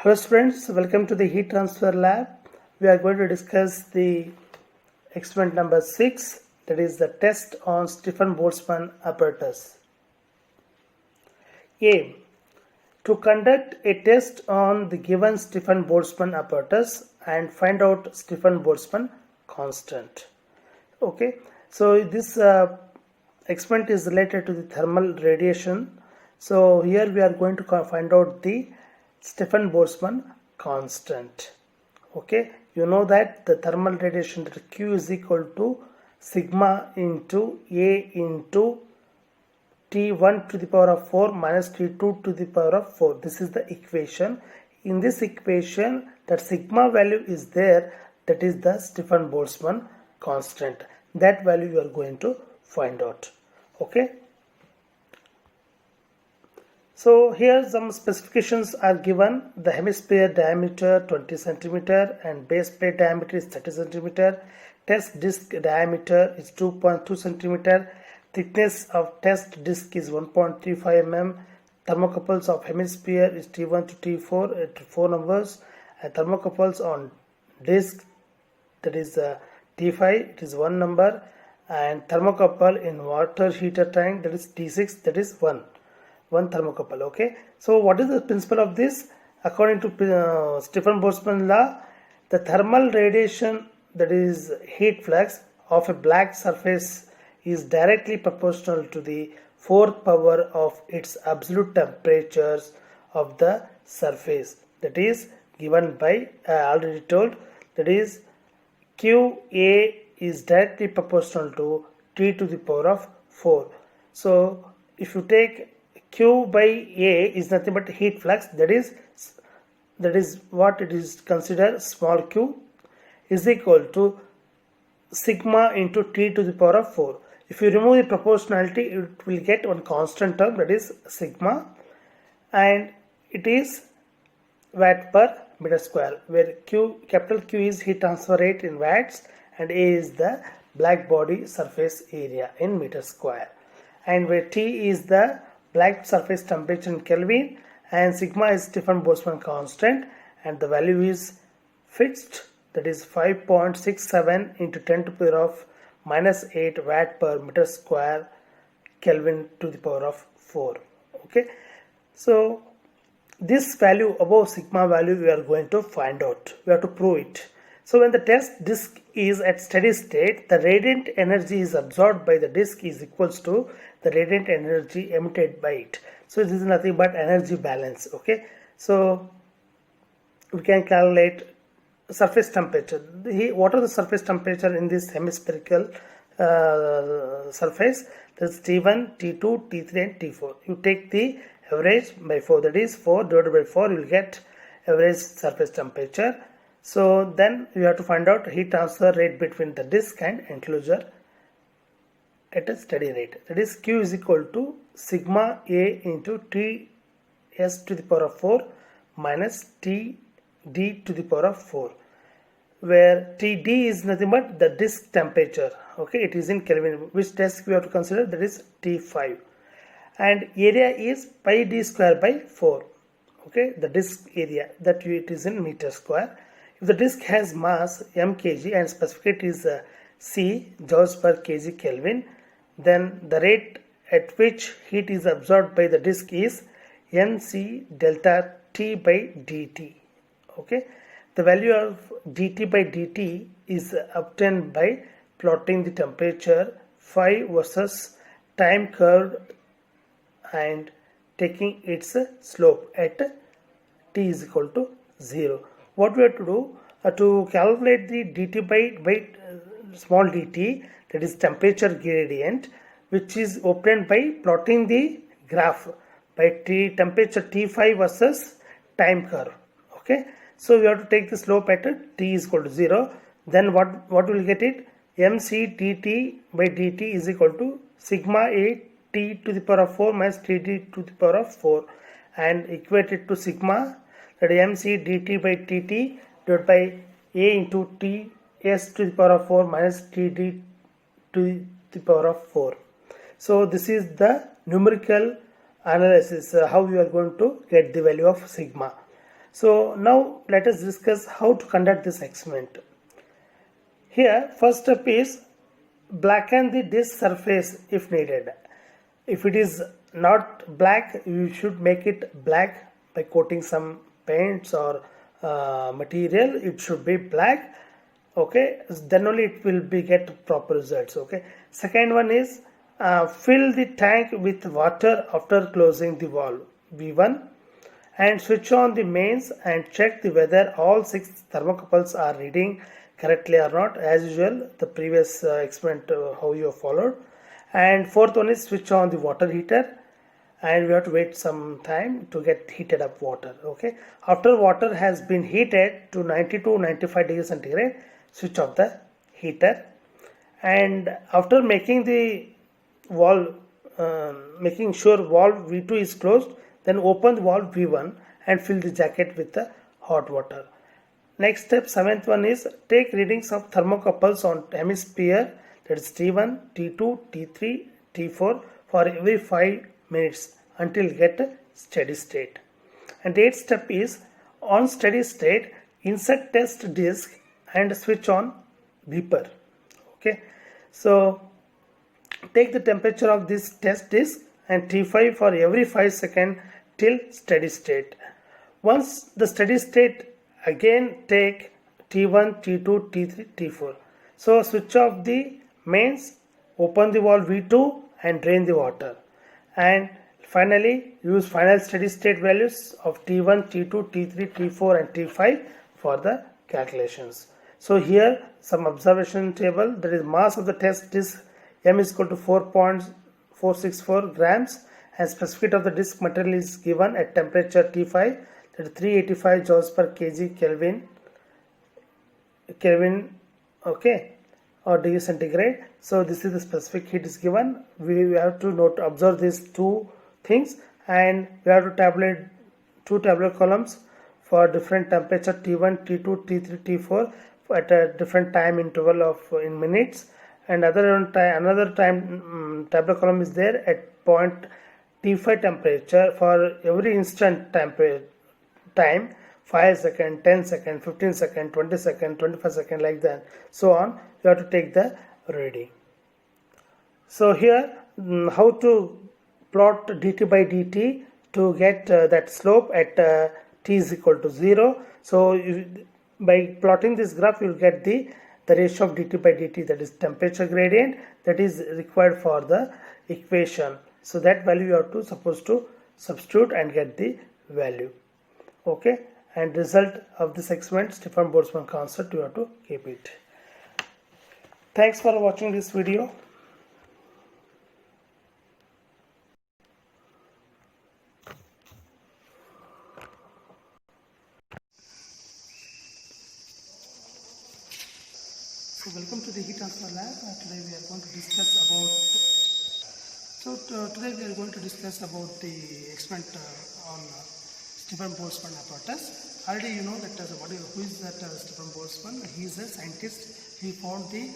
Hello students, welcome to the heat transfer lab. We are going to discuss the experiment number 6, that is the test on Stefan-Boltzmann apparatus. Aim: to conduct a test on the given Stefan-Boltzmann apparatus and find out Stefan-Boltzmann constant. Okay, so this experiment is related to the thermal radiation. So here we are going to find out the Stefan-Boltzmann constant. Okay, you know that the thermal radiation, that Q is equal to sigma into A into T1 to the power of 4 minus T2 to the power of 4. This is the equation. In this equation, that sigma value is there, that is the Stefan-Boltzmann constant. That value you are going to find out. Okay. So here some specifications are given. The hemisphere diameter 20 centimeter and base plate diameter is 30 centimeter. Test disc diameter is 2.2 centimeter. Thickness of test disc is 1.35 mm. Thermocouples of hemisphere is T1 to T4 at 4 numbers. And thermocouples on disc, that is T5, it is 1 number. And thermocouple in water heater tank, that is T6, that is 1 thermocouple. Okay, so what is the principle of this? According to Stefan-Boltzmann law, the thermal radiation, that is heat flux of a black surface, is directly proportional to the fourth power of its absolute temperatures of the surface. That is given by, I already told, that is QA is directly proportional to T to the power of 4. So if you take Q by A is nothing but heat flux, that is what it is considered small q, is equal to sigma into T to the power of 4. If you remove the proportionality, it will get one constant term, that is sigma, and it is watt per meter square, where capital Q is heat transfer rate in watts and A is the black body surface area in meter square, and where T is the black surface temperature in Kelvin and sigma is Stefan-Boltzmann constant, and the value is fixed, that is 5.67 into 10 to the power of minus 8 watt per meter square Kelvin to the power of 4. Okay, so this value, above sigma value, we are going to find out. We have to prove it. So when the test disk is at steady state, the radiant energy is absorbed by the disk is equals to the radiant energy emitted by it. So this is nothing but energy balance. Okay, so we can calculate surface temperature. What are the surface temperature in this hemispherical surface? That's T1, T2, T3 and T4. You take the average by 4, that is 4 divided by 4, you will get average surface temperature. So then you have to find out heat transfer rate between the disk and enclosure at a steady rate. That is Q is equal to sigma A into T S to the power of 4 minus T D to the power of 4, where TD is nothing but the disk temperature. Okay, it is in Kelvin. Which disk we have to consider? That is T5. And area is pi d square by 4. Okay, the disk area, that it is in meter square. If the disk has mass m kg and specific is C joules per kg Kelvin, then the rate at which heat is absorbed by the disk is Nc delta T by dt. Okay, the value of dt by dt is obtained by plotting the temperature phi versus time curve and taking its slope at t is equal to 0. What we have to do to calculate the dt by small dt, that is temperature gradient, which is obtained by plotting the graph by temperature T5 versus time curve. Okay, so we have to take the slope at t is equal to 0. Then what will get it? Mc dt by dt is equal to sigma A T to the power of 4 minus Td to the power of 4, and equate it to sigma, that is Mc dt by Tt divided by A into T S to the power of 4 minus Td to the power of 4. So this is the numerical analysis, how you are going to get the value of sigma. So now let us discuss how to conduct this experiment. Here first step is blacken the disc surface if needed. If it is not black, you should make it black by coating some paints or material. It should be black. Okay, then only it will be get proper results. Okay, second one is fill the tank with water after closing the valve V1 and switch on the mains and check the whether all 6 thermocouples are reading correctly or not, as usual the previous experiment how you have followed. And fourth one is switch on the water heater, and we have to wait some time to get heated up water. Okay, after water has been heated to 90 to 95 degrees centigrade, switch off the heater, and after making the valve making sure valve V2 is closed, then open the valve V1 and fill the jacket with the hot water. Next step, seventh one is take readings of thermocouples on hemisphere, that is T1, T2, T3, T4 for every 5 minutes until get steady state. And eighth step is on steady state insert test disk and switch on beeper. Okay, so take the temperature of this test disk and T5 for every 5 seconds till steady state. Once the steady state, again take T1, T2, T3, T4. So switch off the mains, open the valve V2 and drain the water. And finally use final steady state values of T1, T2, T3, T4 and T5 for the calculations. So here some observation table, that is mass of the test disk M is equal to 4.464 grams and specific of the disk material is given at temperature T5, that is 385 joules per kg Kelvin, okay, or degree centigrade. So this is the specific heat is given. We have to observe these two things, and we have to tabulate two tabular columns for different temperature T1, T2, T3, T4 at a different time interval of in minutes, and another time tabular column is there at point T5 temperature for every instant time 5 second, 10 second, 15 second, 20 second, 25 second, like that, so on. You have to take the reading. So here how to plot dt by dt to get that slope at t is equal to 0. So by plotting this graph you will get the ratio of dt by dt, that is temperature gradient, that is required for the equation. So that value you have to supposed to substitute and get the value. Okay, and result of this experiment, Stefan-Boltzmann concept, you have to keep it. Thanks for watching this video. So welcome to the heat transfer lab. Today we are going to discuss about the experiment on Stefan-Boltzmann apparatus. Already you know that who is that Stefan-Boltzmann? He is a scientist. He found the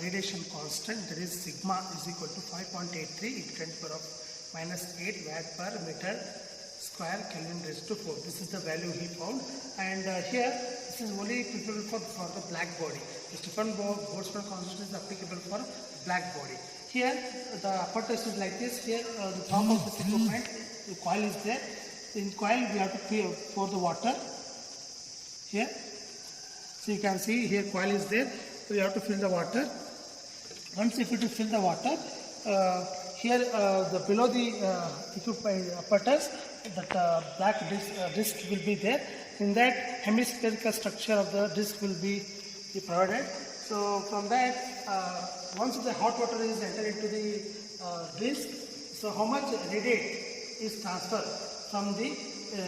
radiation constant, that is sigma is equal to 5.83 into 10 to the power of minus 8 watt per meter square Kelvin raised to 4. This is the value he found, and here this is only applicable for the black body. The Stefan-Boltzmann constant is applicable for black body. Here the apparatus is like this. Here the top of this equipment, the coil is there. In coil we have to pour the water here. So you can see here coil is there. So you have to fill the water. Once if it is fill the water, here the below the equipment apparatus, that black disc will be there. In that hemispherical structure of the disc will be provided. So from that, once the hot water is entered into the disc, so how much radiate is transferred from the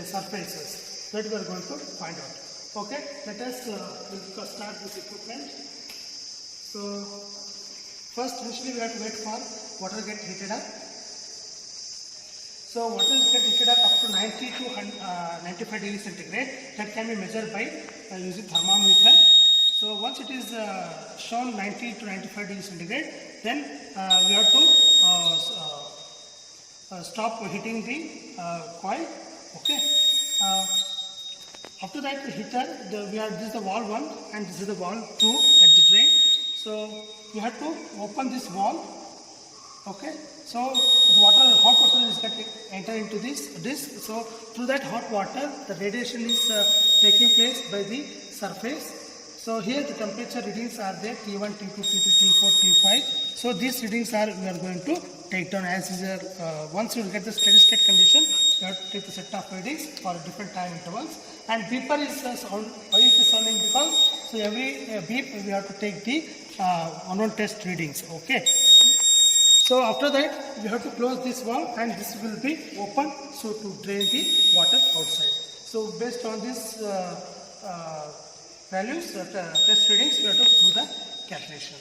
surfaces, that we are going to find out. Okay, let us start this equipment. So first initially we have to wait for water get heated up. So water is get heated up to 90 to 95 degrees centigrade. That can be measured by using thermometer. So once it is shown 90 to 95 degrees centigrade, then we have to stop heating the coil. Okay. After that heater, this is the valve 1 and this is the valve 2 at the drain. So we have to open this valve. Okay, so the hot water is getting enter into this disc. So through that hot water, the radiation is taking place by the surface. So here the temperature readings are there: T1, T2, T3, T4, T5. So these readings are we are going to take down as is. Once you get the steady state condition, you have to take the set of readings for different time intervals. And beeper is why it is sounding, because so every beep we have to take the unknown test readings. Okay. So after that we have to close this valve and this will be open, so to drain the water outside. So based on this values, test readings, we have to do the calculation.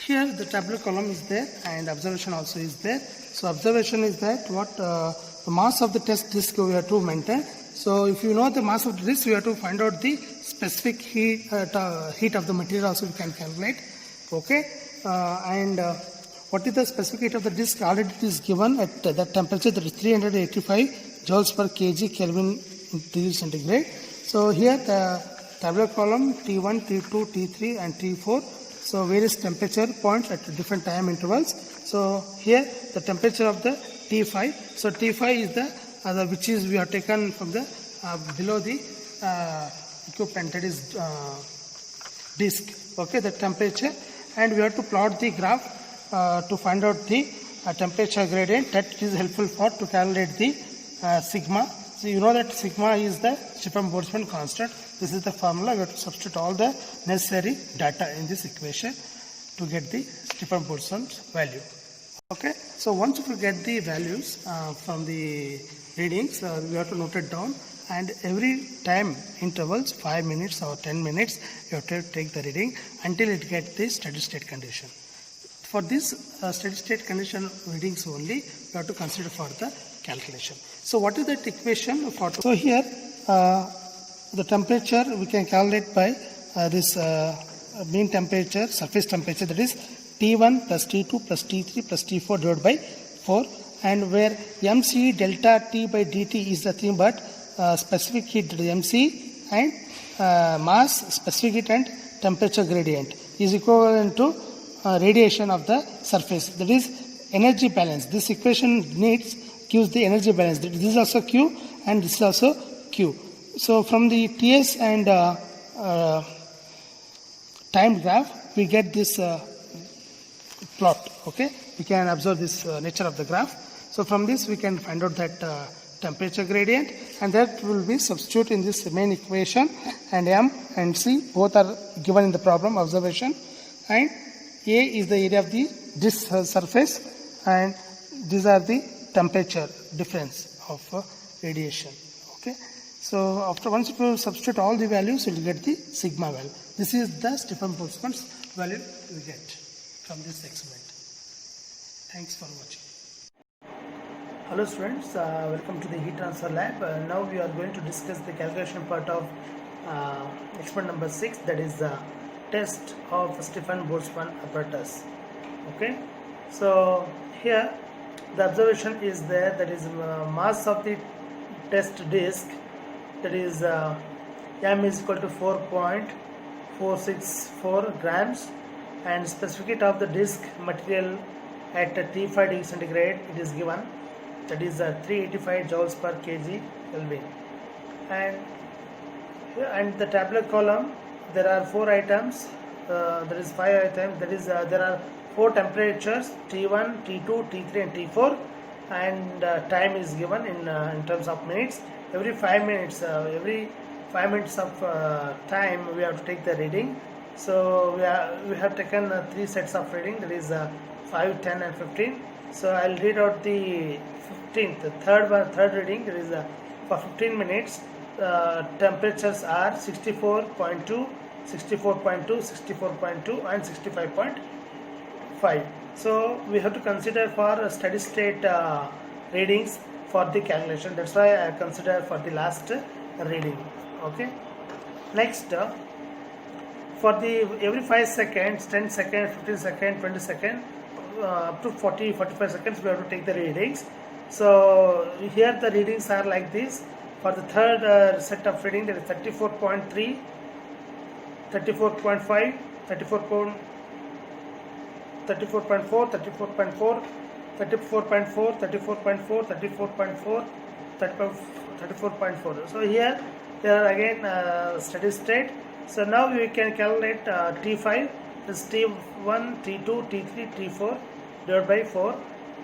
Here the tabular column is there and observation also is there. So observation is that what the mass of the test disc we have to maintain. So if you know the mass of the disc, you have to find out the specific heat of the material also we can calculate. Okay, what is the specific heat of the disc? Already it is given at that temperature, that is 385 joules per kg Kelvin degree centigrade. So here the tabular column T1, T2, T3 and T4. So various temperature points at different time intervals. So here the temperature of the T5. So T5 is the which is we have taken from the below the equipment, that is disc. Okay, the temperature, and we have to plot the graph to find out the temperature gradient. That is helpful for to calculate the sigma. So you know that sigma is the Stefan-Boltzmann constant. This is the formula. We have to substitute all the necessary data in this equation to get the Stefan-Boltzmann value. Okay, so once we get the values from the readings, we have to note it down, and every time intervals 5 minutes or 10 minutes you have to take the reading until it gets the steady state condition. For this steady state condition readings only we have to consider for the calculation. So what is that equation for? So here the temperature we can calculate by this mean temperature, surface temperature, that is T1 plus T2 plus T3 plus T4 divided by 4, and where MC delta T by dt is the thing, but specific heat, that is MC, and mass, specific heat and temperature gradient is equivalent to radiation of the surface, that is energy balance. This equation gives the energy balance. This is also Q and this is also Q. So from the TS and time graph we get this plot. Okay, we can observe this nature of the graph. So from this we can find out that temperature gradient, and that will be substitute in this main equation, and M and C both are given in the problem observation, and A is the area of the disk surface, and these are the temperature difference of radiation. Okay, so after once you substitute all the values, you will get the sigma value. This is the Stefan-Boltzmann's value we get from this experiment. Thanks for watching. Hello students, welcome to the heat transfer lab. Now we are going to discuss the calculation part of experiment number 6, that is the test of Stefan-Boltzmann apparatus. Okay, so here the observation is there, that is mass of the test disc, that is M is equal to 4.464 grams, and specific heat of the disc material at T5 degree centigrade it is given, that is 385 joules per kg Kelvin. And the tabular column there are 4 items, there is 5 items, that is there are 4 temperatures, T1, T2, T3 and T4, and time is given in terms of minutes. Every 5 minutes of time we have to take the reading. So we have taken 3 sets of reading, that is 5, 10 and 15. So I'll read out the 15th, the third reading, that is for 15 minutes. Temperatures are 64.2, 64.2, 64.2 and 65.5. So we have to consider for steady state readings for the calculation. That's why I consider for the last reading. Okay. Next, for the every 5 seconds, 10 seconds, 15 seconds, 20 seconds, up to 45 seconds we have to take the readings. So here the readings are like this. For the third set of reading, that is 34.3, 34.5, 34.4, 34.4, 34.4, 34.4, 34.4, 34.4, 34.4. So here there are again steady state. So now we can calculate T5, this T1, T2, T3, T4 divided by 4,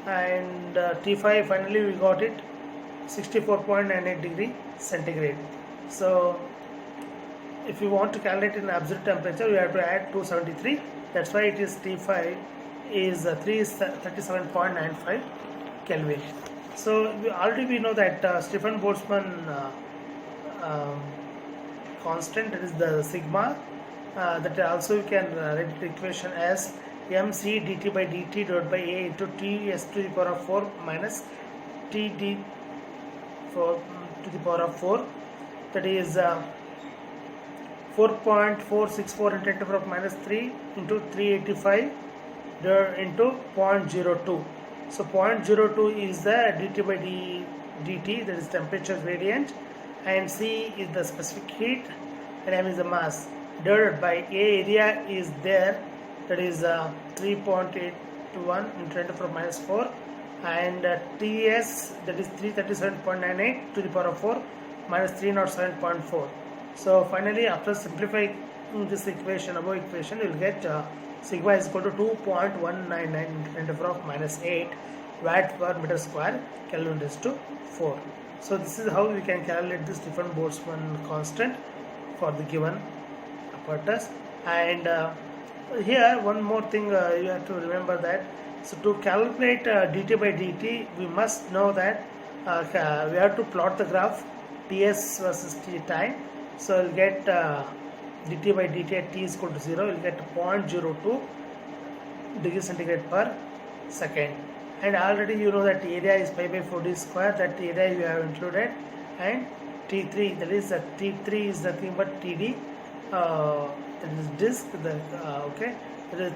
and T5 finally we got it 64.98 degree centigrade. So if you want to calculate in absolute temperature, we have to add 273. That's why it is T5 is 337.95 Kelvin. So we know that Stefan Boltzmann constant, that is the sigma, that also you can write the equation as mc dt by dt divided by a into ts to the power of 4 minus td to the power of 4, that is 4.464 into 10 to the power of minus 3 into 385 into 0.02. So 0.02 is the dt by dt, that is temperature gradient, and C is the specific heat, and M is the mass, divided by A area is there, that is 3.821 into 10 to the power of minus 4, and TS, that is 337.98 to the power of 4 minus 307.4. So finally, after simplifying this equation, above equation, you will get sigma is equal to 2.199 into 10 to the power of minus 8 watt per meter square Kelvin raised to 4. So this is how we can calculate this Stefan Boltzmann constant for the given apparatus. And here one more thing you have to remember that, so to calculate dt by dt, we must know that we have to plot the graph Ts versus T time. So we'll get dt by dt at T is equal to 0, we'll get 0.02 degree centigrade per second. And already you know that area is pi by 4d square, that area you have included, and T3, that is T3 is nothing but TD, that is disk, okay, that is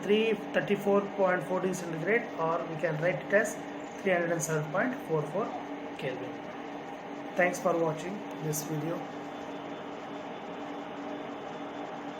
334.4 degree centigrade, or we can write it as 307.44 Kelvin. Thanks for watching this video.